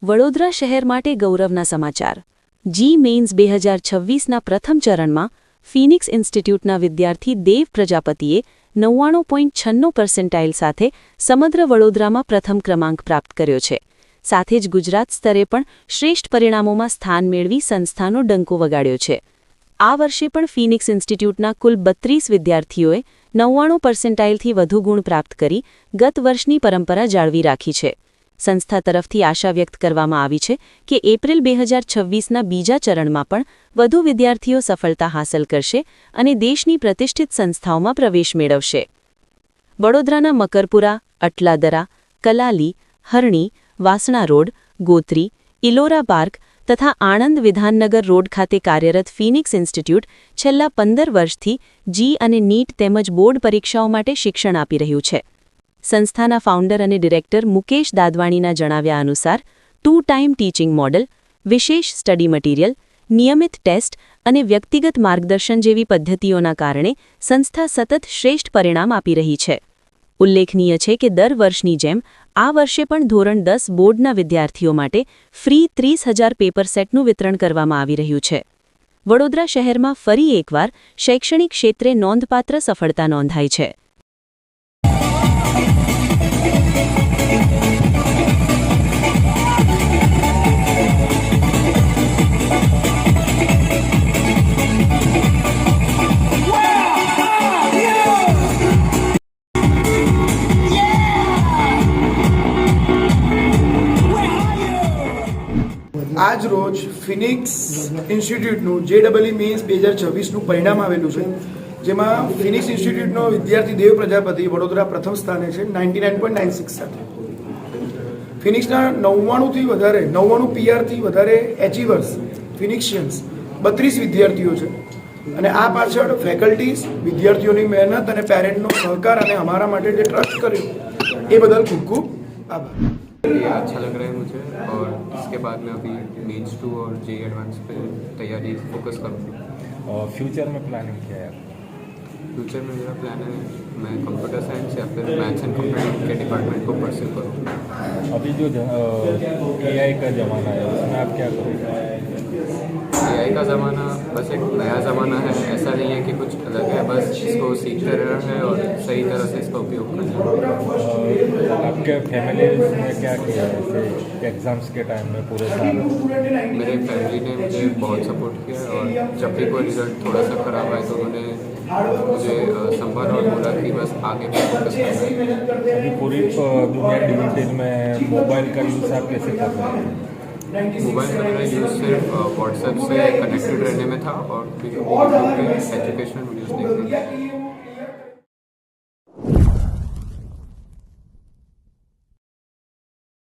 વડોદરા શહેર માટે ગૌરવના સમાચાર. જી મેઇન્સ 2026ના પ્રથમ ચરણમાં ફિનિક્સ ઇન્સ્ટિટ્યૂટના વિદ્યાર્થી દેવ પ્રજાપતિએ 99.96% સાથે સમગ્ર વડોદરામાં પ્રથમ ક્રમાંક પ્રાપ્ત કર્યો છે. સાથે જ ગુજરાત સ્તરે પણ શ્રેષ્ઠ પરિણામોમાં સ્થાન મેળવી સંસ્થાનો ડંકો વગાડ્યો છે. આ વર્ષે પણ ફિનિક્સ ઇન્સ્ટિટ્યૂટના કુલ 32 વિદ્યાર્થીઓએ 99%થી વધુ ગુણ પ્રાપ્ત કરી ગત વર્ષની પરંપરા જાળવી રાખી છે. સંસ્થા તરફથી આશા વ્યક્ત કરવામાં આવી છે કે એપ્રિલ 2026ના બીજા ચરણમાં પણ વધુ વિદ્યાર્થીઓ સફળતા હાંસલ કરશે અને દેશની પ્રતિષ્ઠિત સંસ્થાઓમાં પ્રવેશ મેળવશે. વડોદરાના મકરપુરા, અટલાદરા, કલાલી, હરણી, વાસણા રોડ, ગોત્રી, ઇલોરા પાર્ક તથા આણંદ વિધાનનગર રોડ ખાતે કાર્યરત ફિનિક્સ ઇન્સ્ટિટ્યૂટ છેલ્લા 15 વર્ષથી જી અને નીટ તેમજ બોર્ડ પરીક્ષાઓ માટે શિક્ષણ આપી રહ્યું છે. સંસ્થાના ફાઉન્ડર અને ડિરેક્ટર મુકેશ દાદવાણીના જણાવ્યા અનુસાર 2 ટાઈમ ટીચિંગ મોડલ, વિશેષ સ્ટડી મટીરિયલ, નિયમિત ટેસ્ટ અને વ્યક્તિગત માર્ગદર્શન જેવી પદ્ધતિઓના કારણે સંસ્થા સતત શ્રેષ્ઠ પરિણામ આપી રહી છે. ઉલ્લેખનીય છે કે દર વર્ષની જેમ આ વર્ષે પણ ધોરણ 10 બોર્ડના વિદ્યાર્થીઓ માટે ફ્રી 30,000 પેપર સેટનું વિતરણ કરવામાં આવી રહ્યું છે. વડોદરા શહેરમાં ફરી એકવાર શૈક્ષણિક ક્ષેત્રે નોંધપાત્ર સફળતા નોંધાઈ છે. આજ રોજ ફિનિક્સ ઇન્સ્ટિટ્યૂટનું JEE મેઇન્સ 2026નું પરિણામ આવેલું છે, જેમાં ફિનિક્સ ઇન્સ્ટિટ્યૂટનો વિદ્યાર્થી દેવ પ્રજાપતિ વડોદરા પ્રથમ સ્થાને છે 99.96 સાથે. ફિનિક્સના 99 PRથી વધારે એચિવર્સ ફિનિક્શિયન્સ 32 વિદ્યાર્થીઓ છે અને આ પાછળ ફેકલ્ટીઝ, વિદ્યાર્થીઓની મહેનત અને પેરેન્ટનો સહકાર અને અમારા માટે જે ટ્રસ્ટ કર્યો એ બદલ ખૂબ ખૂબ આભાર. ये अच्छा लग रहा है मुझे और इसके बाद मैं अभी मेंस 2 और JEE एडवांस पे तैयारी फोकस करूँगा. और फ्यूचर में प्लानिंग क्या है? फ्यूचर में मेरा प्लान है मैं कंप्यूटर साइंस या फिर मैथ्स एंड कंप्यूटर के डिपार्टमेंट को परस्यू करूँ. अभी जो AI का ज़माना है उसमें आप क्या करोगे? AI का ज़माना बस एक नया ज़माना है, ऐसा नहीं है कि कुछ अलग है, बस इसको सीखते रहना है और सही तरह से इसका उपयोग करना है. आपके फैमिली ने क्या किया जैसे एग्ज़ाम्स के टाइम में पूरे साल? मेरे फैमिली ने मुझे बहुत सपोर्ट किया और जब भी कोई रिजल्ट थोड़ा सा ख़राब आए तो उन्होंने मुझे संभाला और बोला कि बस आगे भी फोकस करना है. अभी पूरी दुनिया डिजिटल में मोबाइल का यूज़ आप कैसे कर रहे हैं? मोबाइल का मेरा यूज़ सिर्फ व्हाट्सएप से कनेक्टेड रहने में था और एजुकेशनल वीडियोज़ देखने में.